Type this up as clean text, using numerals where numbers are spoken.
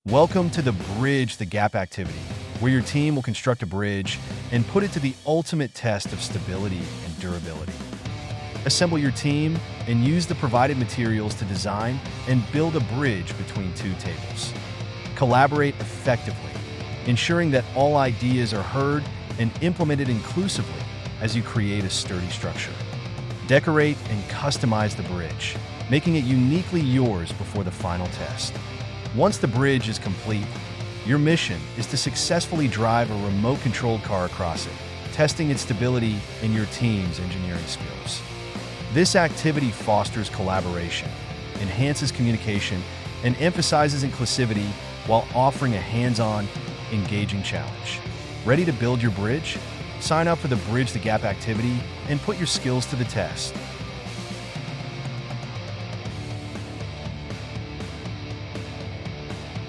Welcome to the Bridge the Gap activity, where your team will construct a bridge and put it to the ultimate test of stability and durability. Assemble your team and use the provided materials to design and build a bridge between two tables. Collaborate effectively, ensuring that all ideas are heard and implemented inclusively as you create a sturdy structure. Decorate and customize the bridge, making it uniquely yours before the final test. Once the bridge is complete, your mission is to successfully drive a remote-controlled car across it, testing its stability and your team's engineering skills. This activity fosters collaboration, enhances communication, and emphasizes inclusivity while offering a hands-on, engaging challenge. Ready to build your bridge? Sign up for the Bridge the Gap activity and put your skills to the test.